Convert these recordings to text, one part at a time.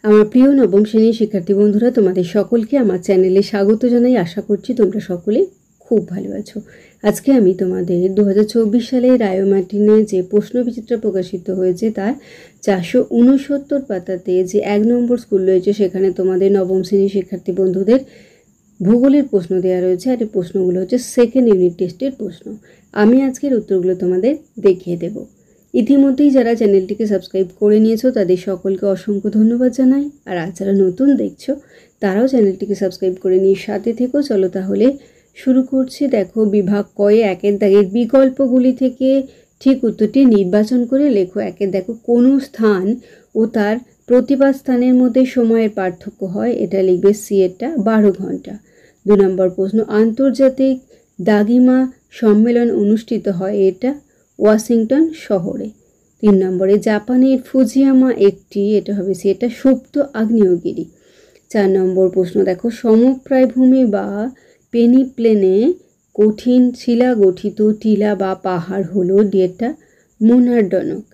আমার প্রিয় নবম শ্রেণীর শিক্ষার্থী বন্ধুরা, তোমাদের সকলকে আমার চ্যানেলে স্বাগত জানাই। আশা করছি তোমরা সকলে খুব ভালো আছো। আজকে আমি তোমাদের 2024 সালে রায়োমার্টিনে যে প্রশ্নবিচিত্র প্রকাশিত হয়েছে তার 469 পাতাতে যে 1 নম্বর স্কুল রয়েছে সেখানে তোমাদের নবম শ্রেণীর শিক্ষার্থী বন্ধুদের ভূগোলের প্রশ্ন দেওয়া রয়েছে। আর এই প্রশ্নগুলো হচ্ছে সেকেন্ড ইউনিট টেস্টের প্রশ্ন। আমি আজকের উত্তরগুলো তোমাদের দেখিয়ে দেব। ইতিমধ্যেই যারা চ্যানেলটিকে সাবস্ক্রাইব করে নিয়েছো তাদের সকলকে অসংখ্য ধন্যবাদ জানাই। আর আজ যারা নতুন দেখছো তারাও চ্যানেলটিকে সাবস্ক্রাইব করে নিয়ে সাথে থেকো। চলো তাহলে শুরু করছি। দেখো, বিভাগ কয়ে 1-এর দাগের বিকল্পগুলি থেকে ঠিক উত্তরটি নির্বাচন করে লেখো। 1-এর দেখো, কোনো স্থান ও তার প্রতিবাদ স্থানের মধ্যে সময়ের পার্থক্য হয়, এটা লিখবে সি এরটা 12 ঘন্টা। 2 নম্বর প্রশ্ন, আন্তর্জাতিক দাগিমা সম্মেলন অনুষ্ঠিত হয়, এটা ওয়াশিংটন শহরে। 3 নম্বরে, জাপানের ফুজিয়ামা একটি, এটা হবে সি, এটা সুপ্ত আগ্নেয়গিরি। 4 নম্বর প্রশ্ন দেখো, সমপ্রায় ভূমি বা পেনিপ্লেনে কঠিন শিলা গঠিত টিলা বা পাহাড় হলো ডিএটা মোনার্ডনক।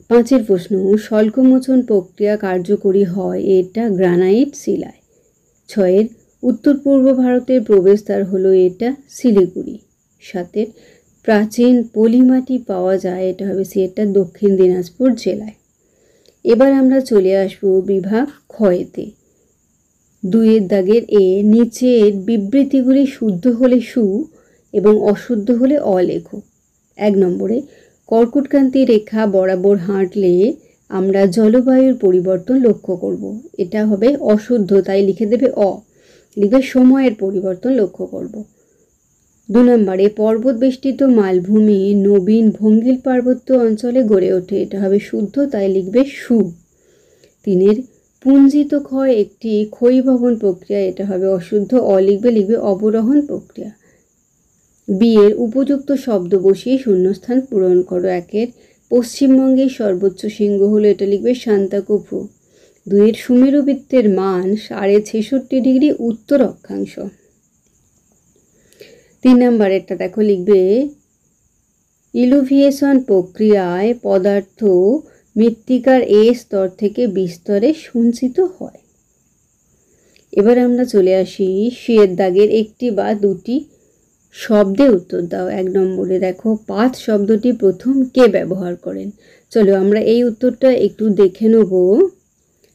5-এর প্রশ্ন, স্বল্পমোচন প্রক্রিয়া কার্যকরী হয়, এটা গ্রানাইট শিলায়। 6-এর, উত্তর পূর্ব ভারতের প্রবেশদ্বার হলো, এটা শিলিগুড়ি। 7-এর, প্রাচীন পলিমাটি পাওয়া যায়, এটা হবে সি, এটা দক্ষিণ দিনাজপুর জেলায়। এবার আমরা চলে আসবো বিভাগ ক্ষয়েতে। 2-এর দাগের এ, নিচের বিবৃতিগুলি শুদ্ধ হলে সু এবং অশুদ্ধ হলে অ লেখো। 1 নম্বরে, কর্কটক্রান্তি রেখা বরাবর হাঁটলে আমরা জলবায়ুর পরিবর্তন লক্ষ্য করব, এটা হবে অশুদ্ধ, তাই লিখে দেবে অ, লিখবে সময়ের পরিবর্তন লক্ষ্য করব। 2 নম্বরে, পর্বত বেষ্টিত মালভূমি নবীন ভঙ্গিল পার্বত্য অঞ্চলে গড়ে ওঠে, এটা হবে শুদ্ধ, তাই লিখবে সু। 3-এর, পুঞ্জিত ক্ষয় একটি ক্ষয়ীভবন প্রক্রিয়া, এটা হবে অশুদ্ধ, অ লিখবে অবরোহণ প্রক্রিয়া। বিয়ের উপযুক্ত শব্দ বসিয়ে শূন্যস্থান পূরণ করো। 1-এর, পশ্চিমবঙ্গের সর্বোচ্চ শৃঙ্গ হলো, এটা লিখবে সান্তাকুফু। 2-এর, সুমেরু বৃত্তের মান 66.5 ডিগ্রি উত্তর অক্ষাংশ। 3 নম্বরেরটা দেখো, লিখবে ইলুভিয়েশন প্রক্রিয়ায় পদার্থ মৃত্তিকার এ স্তর থেকে বি স্তরে সঞ্চিত হয়। এবার আমরা চলে আসি সি-এর দাগের একটি বা দুটি শব্দে উত্তর দাও। 1 নম্বরে দেখো, পাত শব্দটি প্রথম কে ব্যবহার করেন? চলো আমরা এই উত্তরটা একটু দেখে নেব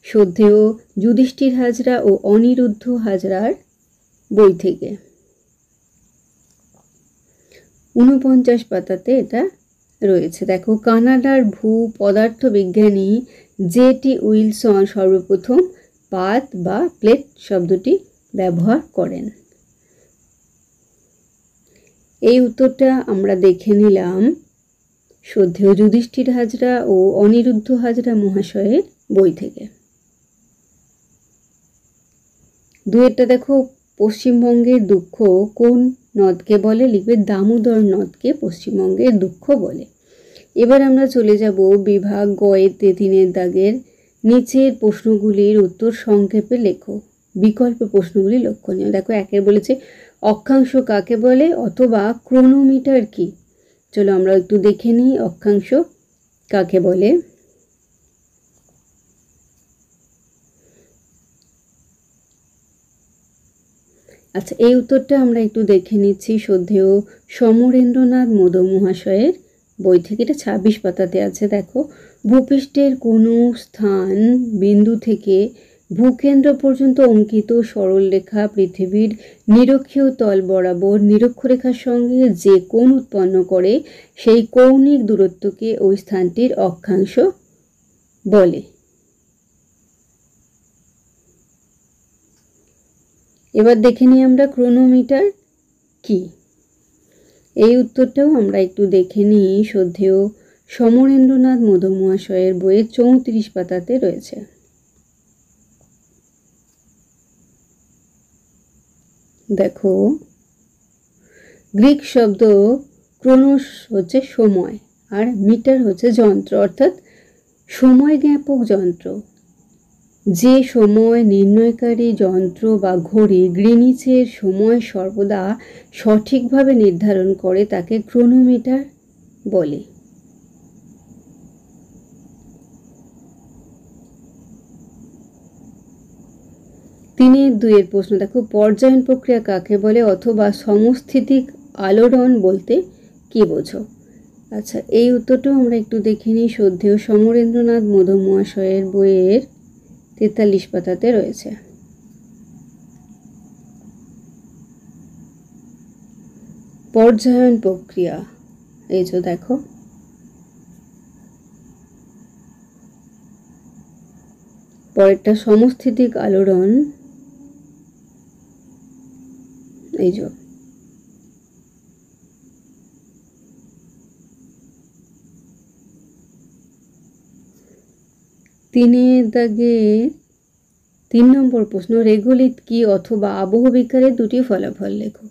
শ্রদ্ধেয় যুধিষ্ঠির হাজরা ও অনিরুদ্ধ হাজরার বই থেকে। 49 পাতাতে এটা রয়েছে। দেখো, কানাডার ভূ পদার্থ বিজ্ঞানী জে.টি. উইলসন সর্বপ্রথম পাত বা প্লেট শব্দটি ব্যবহার করেন। এই উত্তরটা আমরা দেখে নিলাম শ্রদ্ধেয় যুধিষ্ঠির হাজরা ও অনিরুদ্ধ হাজরা মহাশয়ের বই থেকে। 2-এরটা দেখো, পশ্চিমবঙ্গের দুঃখ কোন নদকে বলে? লিখবে দামোদর নদকে পশ্চিমবঙ্গের দুঃখ বলে। এবার আমরা চলে যাব বিভাগ গয়েতে 3-এর দাগের নিচের প্রশ্নগুলির উত্তর সংক্ষেপে লেখো। বিকল্প প্রশ্নগুলি লক্ষণীয়। দেখো, 1-এর বলেছে অক্ষাংশ কাকে বলে অথবা ক্রোনোমিটার কি? চলো আমরা একটু দেখে নিই অক্ষাংশ কাকে বলে। আচ্ছা, এই উত্তরটা আমরা একটু দেখে নিচ্ছি শ্রদ্ধেয় সমরেন্দ্রনাথ মোদক মহাশয়ের বই থেকে। এটা 26 পাতাতে আছে। দেখো, ভূপৃষ্ঠের কোনো স্থান বিন্দু থেকে ভূকেন্দ্র পর্যন্ত অঙ্কিত সরলরেখা পৃথিবীর নিরক্ষীয় তল বরাবর নিরক্ষরেখার সঙ্গে যে কোণ উৎপন্ন করে সেই কৌণিক দূরত্বকে ওই স্থানটির অক্ষাংশ বলে। এবার দেখে নিই আমরা ক্রোনোমিটার কি। এই উত্তরটাও আমরা একটু দেখে নিই শ্রদ্ধেয় সমরেন্দ্রনাথ মোদক মহাশয়ের বইয়ের 34 পাতাতে রয়েছে। দেখো, গ্রিক শব্দ ক্রোনোস হচ্ছে সময় আর মিটার হচ্ছে যন্ত্র, অর্থাৎ সময় জ্ঞাপক যন্ত্র। যে সময় নির্ণয়কারী যন্ত্র বা ঘড়ি গ্রিনিচের সময় সর্বদা সঠিকভাবে নির্ধারণ করে তাকে ক্রোনোমিটার বলে। তিনের দুইয়ের প্রশ্ন দেখো, পর্যায়ন প্রক্রিয়া কাকে বলে অথবা সমস্থিতিক আলোড়ন বলতে কি বোঝো? আচ্ছা, এই উত্তরটাও আমরা একটু দেখে নিই। শ্রদ্ধেয় সমরেন্দ্রনাথ মোদক মহাশয়ের বইয়ের 43 পাতাতে রয়েছে। পর্যায়ন প্রক্রিয়া, এই যে দেখো, পরেরটা সমস্থিতিক আলোড়ন, এই যে তিনের দাগে 3 নম্বর প্রশ্ন, রেগোলিথ কি অথবা আবহবিকারের দুটি ফলাফল লেখো।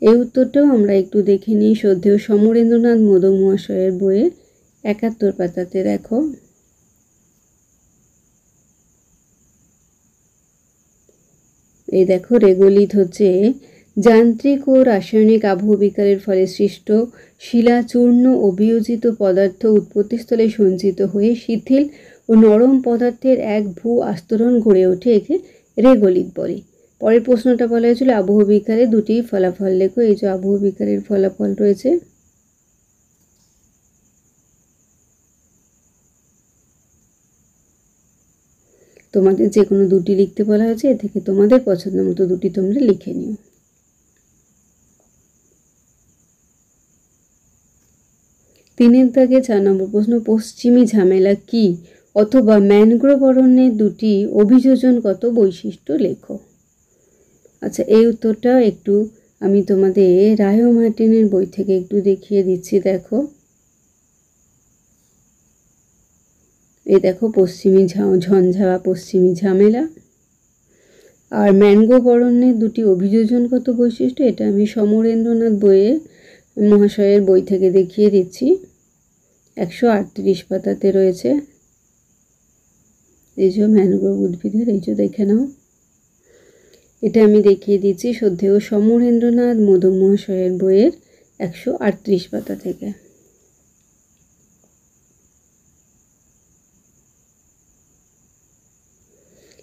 এই উত্তরটাও আমরা একটু দেখে নিই। শ্রদ্ধেয় সমরেন্দ্রনাথ মোদক মহাশয়ের বইয়ের 71 পাতাতে দেখো। এই দেখো, রেগোলিথ হচ্ছে যান্ত্রিক ও রাসায়নিক আবহবিকারের ফলে সৃষ্ট শিলাচূর্ণ ও বিয়োজিত পদার্থ উৎপত্তিস্থলে সঞ্চিত হয়ে শিথিল ও নরম পদার্থের এক ভূ আস্তরণ গড়ে ওঠে, একে রেগোলিথ বলে। পরের প্রশ্নটা বলা হয়েছিল আবহবিকারের দুটি ফলাফল লেখো। এই যে আবহবিকারের ফলাফল রয়েছে। তোমাদের যে কোনো দুটি লিখতে বলা হয়েছে, এ থেকে তোমাদের পছন্দ মতো দুটি তোমরা লিখে নিও। তিনের দাগে 4 নম্বর প্রশ্ন, পশ্চিমী ঝামেলা কি অথবা ম্যানগ্রোভ অরণ্যের দুটি অভিযোজনগত বৈশিষ্ট্য লেখো। আচ্ছা, এই উত্তরটা একটু আমি তোমাদের রায় মার্টিনের বই থেকে একটু দেখিয়ে দিচ্ছি। দেখো, এই দেখো, পশ্চিমী ঝঞ্ঝা বা পশ্চিমী ঝামেলা আর ম্যানগ্রোভ অরণ্যের দুটি অভিযোজনগত বৈশিষ্ট্য, এটা আমি সমরেন্দ্রনাথ মহাশয়ের বই থেকে দেখিয়ে দিচ্ছি। 138 পাতাতে রয়েছে। এই যে ম্যানগ্রোভ উদ্ভিদের, এই যে দেখে নাও, এটা আমি দেখিয়ে দিচ্ছি শ্রদ্ধেয় সমরেন্দ্রনাথ মোদক মহাশয়ের বইয়ের 138 পাতা থেকে।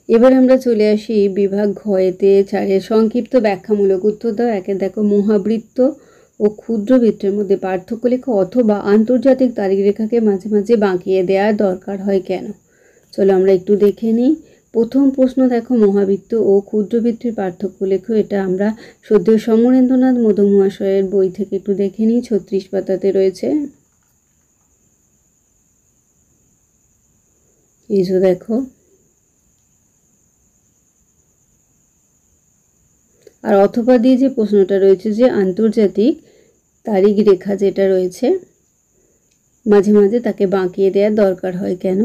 এবার আমরা চলে আসি বিভাগ ঘয়েতে 4-এর সংক্ষিপ্ত ব্যাখ্যামূলক উত্তর দাও। একে দেখো, মহাবৃত্ত ও ক্ষুদ্রবৃত্তের মধ্যে পার্থক্য লেখো অথবা আন্তর্জাতিক তারিখরেখাকে মাঝে মাঝে বাঁকিয়ে দেওয়ার দরকার হয় কেন। চলো আমরা একটু দেখে নিই। প্রথম প্রশ্ন দেখো, মহাবৃত্ত ও ক্ষুদ্রবৃত্তের পার্থক্য লেখো। এটা আমরা শ্রদ্ধেয় সমরেন্দ্রনাথ মোদক মহাশয়ের বই থেকে একটু দেখে নিই। 36 পাতাতে রয়েছে। এই যে দেখো, আর অথবা দিয়ে যে প্রশ্নটা রয়েছে যে আন্তর্জাতিক তারিখ রেখা যেটা রয়েছে মাঝে মাঝে তাকে বাঁকিয়ে দেওয়ার দরকার হয় কেন,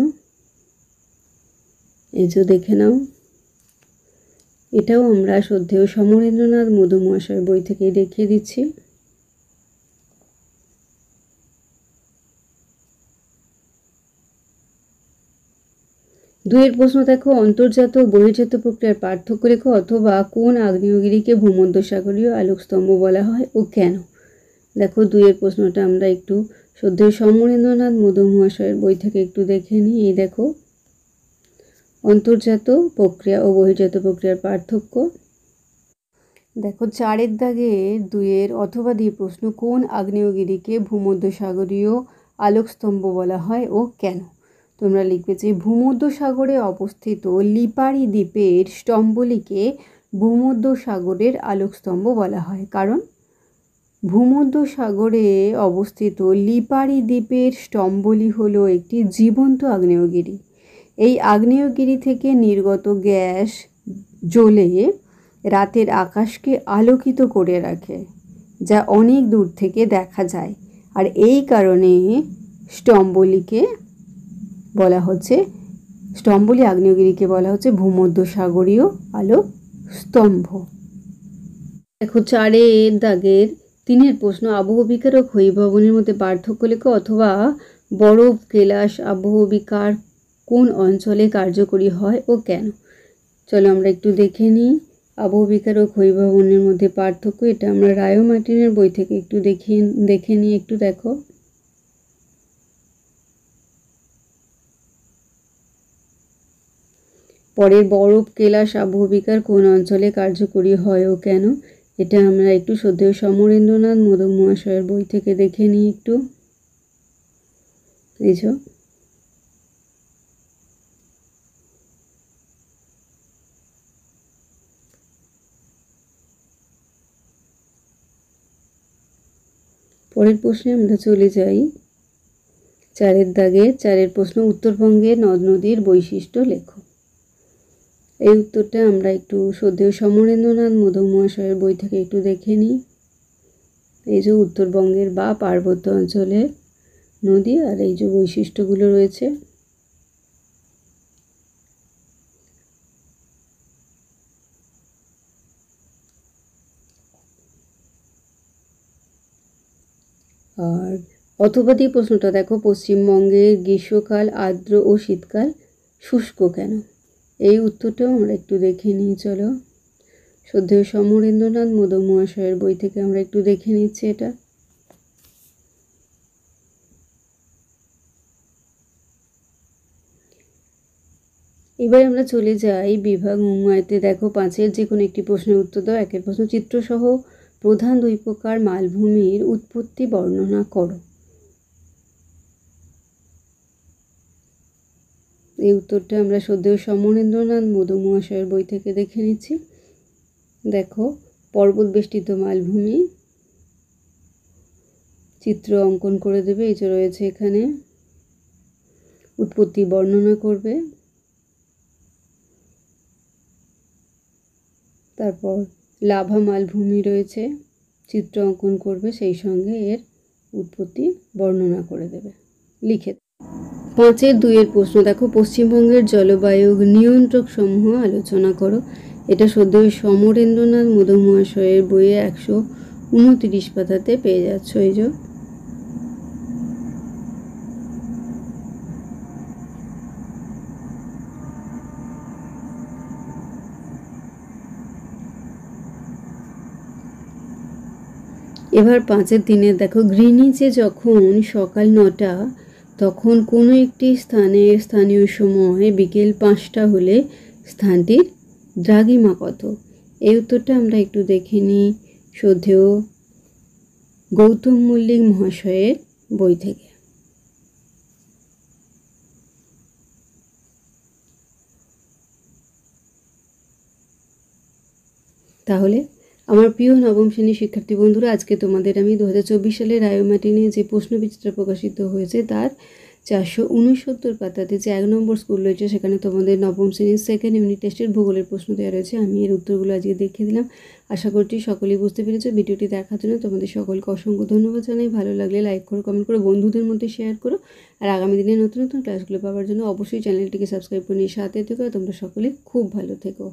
এই যে দেখে নাও। এটাও আমরা শ্রদ্ধেয় সমরেন্দ্রনাথ মোদক মহাশয়ের বই থেকে দেখিয়ে দিচ্ছি। দুইয়ের প্রশ্ন দেখো, অন্তর্জাত ও বহির্জাত প্রক্রিয়ার পার্থক্য লেখো অথবা কোন আগ্নেয়গিরিকে ভূমধ্যসাগরীয় আলোকস্তম্ভ বলা হয় ও কেন। দেখো, দুইয়ের প্রশ্নটা আমরা একটু শ্রদ্ধেয় সমরেন্দ্রনাথ মোদক মহাশয়ের বই থেকে একটু দেখে নিই। এই দেখো, অন্তর্জাত প্রক্রিয়া ও বহির্জাত প্রক্রিয়ার পার্থক্য। দেখো, 4-এর দাগে 2-এর অথবা দিয়ে প্রশ্ন, কোন আগ্নেয়গিরিকে ভূমধ্যসাগরীয় আলোকস্তম্ভ বলা হয় ও কেন। তোমরা লিখবে যে ভূমধ্যসাগরে অবস্থিত লিপারি দ্বীপের স্তম্ভলিকে ভূমধ্যসাগরের আলোকস্তম্ভ বলা হয়, কারণ ভূমধ্যসাগরে অবস্থিত লিপারি দ্বীপের স্তম্ভলি হলো একটি জীবন্ত আগ্নেয়গিরি। এই আগ্নেয়গিরি থেকে নির্গত গ্যাস জ্বলে রাতের আকাশকে আলোকিত করে রাখে, যা অনেক দূর থেকে দেখা যায়। আর এই কারণে স্তম্ভলিকে বলা হচ্ছে, স্তম্ভলি আগ্নেয়গিরিকে বলা হচ্ছে ভূমধ্যসাগরীয় আলোক স্তম্ভ। দেখো, 4-এর দাগের 3-এর প্রশ্ন, আবহবিকার ও ক্ষয়ীভবনের মধ্যে পার্থক্য লেখো অথবা বরফ কেলাস আবহবিকার কোন অঞ্চলে কার্যকরী হয় ও কেন। চলো আমরা একটু দেখে নিই আবহবিকার ও ক্ষয়ীভবনের মধ্যে পার্থক্য। এটা আমরা রায় মার্টিনের বই থেকে একটু দেখে নিই। একটু দেখো, পরের বরফ কেলা স্বাভাবিকার কোন অঞ্চলে কার্যকরী হয় ও কেন, এটা আমরা একটু শ্রদ্ধেয় সমরেন্দ্রনাথ মোদক মহাশয়ের বই থেকে দেখে নিই একটু। এই যে পরের প্রশ্নে আমরা চলে যাই 4-এর দাগে। 4-এর প্রশ্ন, উত্তরবঙ্গের নদ নদীর বৈশিষ্ট্য লেখো। এই উত্তরটা আমরা একটু শ্রদ্ধেয় সমরেন্দ্রনাথ মোদক মহাশয়ের বই থেকে একটু দেখে নিই। এই যে উত্তরবঙ্গের বা পার্বত্য অঞ্চলের নদী আর এই যে বৈশিষ্ট্যগুলো রয়েছে। আর অথবা দিয়ে প্রশ্নটা দেখো, পশ্চিমবঙ্গের গ্রীষ্মকাল আর্দ্র ও শীতকাল শুষ্ক কেন? এই উত্তরটাও আমরা একটু দেখে নিই। চলো, শ্রদ্ধেয় সমরেন্দ্রনাথ মোদক মহাশয়ের বই থেকে আমরা একটু দেখে নিচ্ছি এটা। এবার আমরা চলে যাই বিভাগ মুম্বাইতে। দেখো 5-এর যে কোনো একটি প্রশ্নের উত্তর দাও। 1-এর প্রশ্ন, চিত্রসহ প্রধান 2 প্রকার মালভূমির উৎপত্তি বর্ণনা করো। এই উত্তরটা আমরা শ্রদ্ধেয় সমরেন্দ্রনাথ মোদক মহাশয়ের বই থেকে দেখে নিচ্ছি। দেখো, পর্বত বেষ্টিত মালভূমি, চিত্র অঙ্কন করে দেবে। এই যে রয়েছে এখানে, উৎপত্তি বর্ণনা করবে। তারপর লাভা মালভূমি রয়েছে, চিত্র অঙ্কন করবে, সেই সঙ্গে এর উৎপত্তি বর্ণনা করে দেবে, লিখে। 5-এর 2-এর প্রশ্ন দেখো, পশ্চিমবঙ্গের জলবায়ু নিয়ন্ত্রক সমূহ আলোচনা করো। এটা শ্রদ্ধেয় সমরেন্দ্রনাথ মোদক মহাশয়ের বইয়ে 129 পাতাতে পেয়ে যাচ্ছ। এই যে এবার 5-এর 3-এ দেখো, গ্রিনিচে যখন সকাল 9টা তখন কোনো একটি স্থানের স্থানীয় সময় বিকেল 5টা হলে স্থানটির দ্রাঘিমা কত? এই উত্তরটা আমরা একটু দেখে নিই শ্রদ্ধেয় গৌতম মল্লিক মহাশয়ের বই থেকে। তাহলে আমার প্রিয় নবম শ্রেণীর শিক্ষার্থী বন্ধুরা, আজকে তোমাদের আমি 2024 সালের রায়োমার্টিনে যে প্রশ্নবিচিত্রা প্রকাশিত হয়েছে তার 469 পাতাতে যে 1 নম্বর স্কুল রয়েছে সেখানে তোমাদের নবম শ্রেণীর সেকেন্ড ইউনিট টেস্টের ভূগোলের প্রশ্ন দেওয়া রয়েছে। আমি এর উত্তরগুলো আজকে দেখিয়ে দিলাম। আশা করছি সকলেই বুঝতে পেরেছো। ভিডিওটি দেখার জন্য তোমাদের সকলকে অসংখ্য ধন্যবাদ জানাই। ভালো লাগলে লাইক করো, কমেন্ট করো, বন্ধুদের মধ্যে শেয়ার করো। আর আগামী দিনে নতুন নতুন ক্লাসগুলো পাওয়ার জন্য অবশ্যই চ্যানেলটিকে সাবস্ক্রাইব করে নিয়ে সাথে থেকো। তোমরা সকলে খুব ভালো থেকো।